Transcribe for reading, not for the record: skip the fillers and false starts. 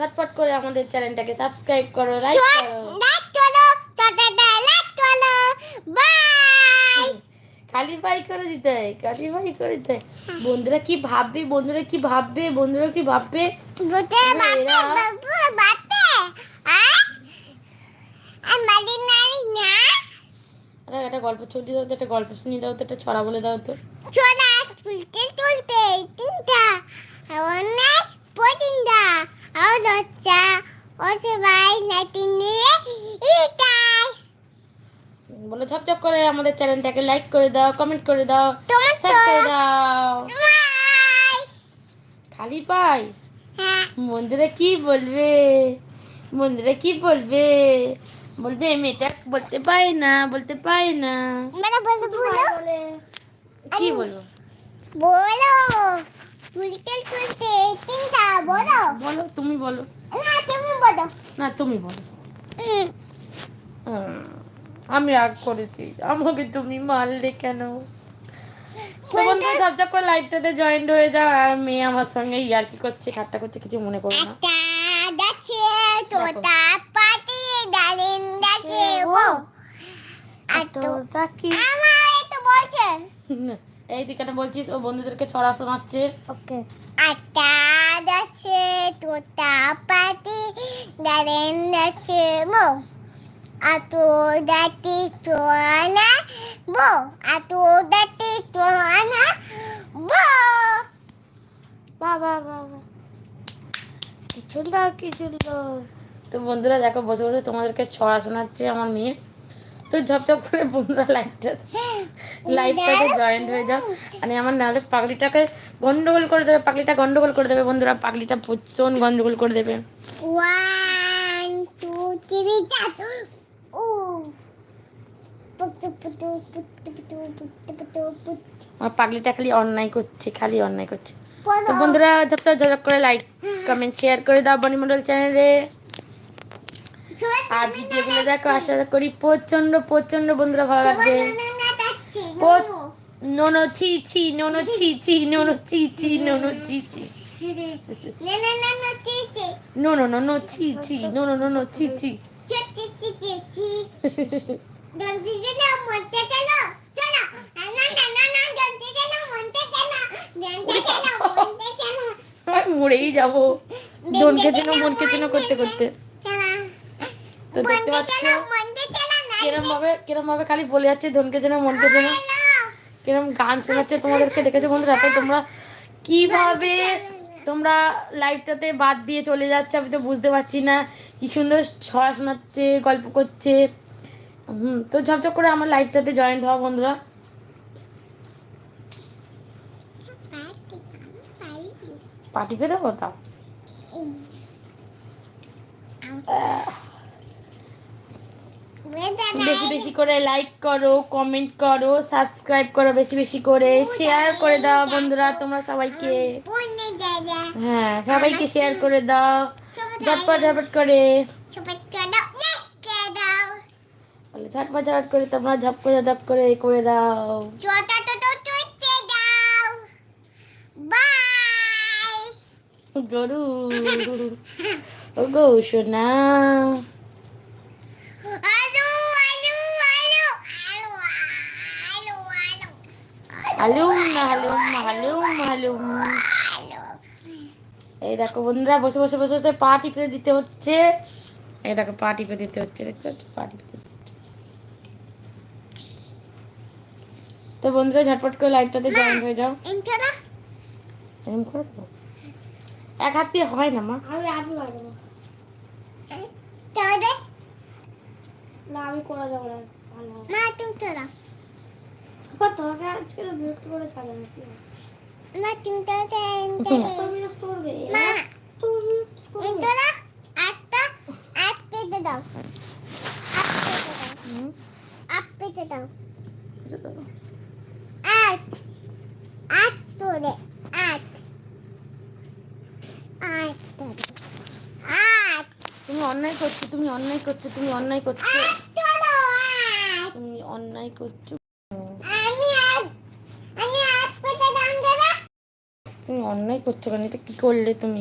ঝটপট করে আমাদের চ্যানেলটাকে সাবস্ক্রাইব করো, লাইক করো, বাই। খালি বাই করে দিতে হয়, খালি বাই করে দিতে হয়। বন্ধুরা কি ভাববে, বন্ধুরা কি ভাববে, বন্ধুরা কি ভাববে এরা। একটা গল্প ছড়ি দাও তো, একটা গল্প শুনিয়ে দাও তো, একটা ছড়া বলে দাও তো। ছড়া তুলতে তুলতে তিনটা অনেক পটিনটা আর লজ্জা ও সবাই লাটিনে ইটাই বলো ঝপঝপ করে আমাদের চ্যানেলটাকে লাইক করে দাও, কমেন্ট করে দাও, শেয়ার করে দাও। খালি পাই বন্ধুরা কি বলবে, বন্ধুরা কি বলবে, বলবে মেয়েটা বলতে পারে না, বলতে পারে না। মানে বলো বলো কি বলবো বলো তুলতে তুলতে তিনটা বলো বলো, তুমি বলো। না তুমি বলো। না তুমি বলো। আমি রাগ করেছি, আমাকে তুমি মারলে কেন? তো বন্ধুরা ঝপঝপ করে লাইভটাতে জয়েন্ট হয়ে যাও। আর মেয়ে আমার সঙ্গে ইয়ার্কি করছে, ঠাট্টা করছে, কিছু মনে করো না। দাছে তোতা পাটি ডালিম দাছে ও এতটা কি আমার তো বলছে এই তুই কেন বলছিস? ও বন্ধুদেরকে ছড়া শোনাচ্ছে। ওকে। আটা দাছে তোতা পাটি ডালিম দাছে ও আতো দাতি তোনা বো আতো দাতি তোনা বো বাবা বাবা কি চললো, কি চললো। তো বন্ধুরা দেখো বসে বসে তোমাদেরকে ছড়া শোনাচ্ছে আমার মেয়ে। তো ঝপঝপ করে বন্ধুরা লাইভটাতে জয়েন্ট হয়ে যাও। মানে আমার নাহলে পাগলিটাকে গন্ডগোল করে দেবে, পাগলিটা গন্ডগোল করে দেবে বন্ধুরা, পাগলিটা প্রচন্ড গন্ডগোল করে দেবে। 1 2 3 4 ও পুতু পুতু পুতু পুতু পুতু পুতু আমার পাগলিটা খালি অন্যায় করছে, খালি অন্যায় করছে। তো বন্ধুরা ঝপঝপ ঝপঝপ করে লাইক কমেন্ট শেয়ার করে দাও বনিমণ্ডল চ্যানেলে। আর ভিডিওগুলো দেখো, আশা করি প্রচন্ড প্রচন্ড বন্ধুরা ভালো লাগবে। নোনো ছি ছি, নোনো ছি ছি, নোনো ছি ছি, নোনো ছি ছি, নোনো নোনো ছি ছি, নোনো নোনো ছি ছি। মরেই যাবো ধনকে যেন মনকে যেন করতে করতে। তো দেখতে পাচ্ছ কিরম ভাবে খালি বলে যাচ্ছে ধনকে যেন মনকে যেন, কিরম গান শোনাচ্ছে তোমাদেরকে। দেখেছো বন্ধুরা? তো তোমরা কিভাবে তোমরা লাইভটাতে বাদ দিয়ে চলে যাচ্ছে, আমি তো বুঝতে পারছি না। কি সুন্দর ছড়া শোনাচ্ছে, গল্প করছে। তো ঝপঝপ করে আমার লাইভটাতে জয়েন্ট হওয়া বন্ধুরা। পার্টি পেতে কথা বেশি বেশি করে লাইক করো, কমেন্ট করো, সাবস্ক্রাইব করো, বেশি বেশি করে শেয়ার করে দাও বন্ধুরা তোমরা সবাইকে। হ্যাঁ সবাইকে শেয়ার করে দাও ঝটপট ঝটপট করে, বলে ঝটপট ঝটপট করে তোমরা ঝপ করে দাও। গরু ও গো সোনা, হালুম না হালুম হালুম হালুম। এই দেখো বন্ধুরা বসে বসে বসে বসে পা টিপে দিতে হচ্ছে। এই দেখো পা টিপে দিতে হচ্ছে, দেখতে পাচ্ছ পা টিপে দিতে হচ্ছে। তো বন্ধুরা ঝটপট করে লাইভটাতে জয়েন হয়ে যাও। এরকম করে দেবো, এক হাত দিয়ে হয় না মা। আমি করে দেবো না তুমি তোরা তোমাকে আজকে বিরক্ত করে সাজাচ্ছি না তুমি বিরক্ত করবে না তুমি তোরা একটা এক পেতে দাও, আপ পেতে দাও আট আট তোরে আট আট আট। তুমি অন্যায় করছো, তুমি অন্যায় করছো, তুমি অন্যায় করছো, তুমি অন্যায় করছো, তুমি অন্যায় করছো কেন? এটা কি করলে তুমি?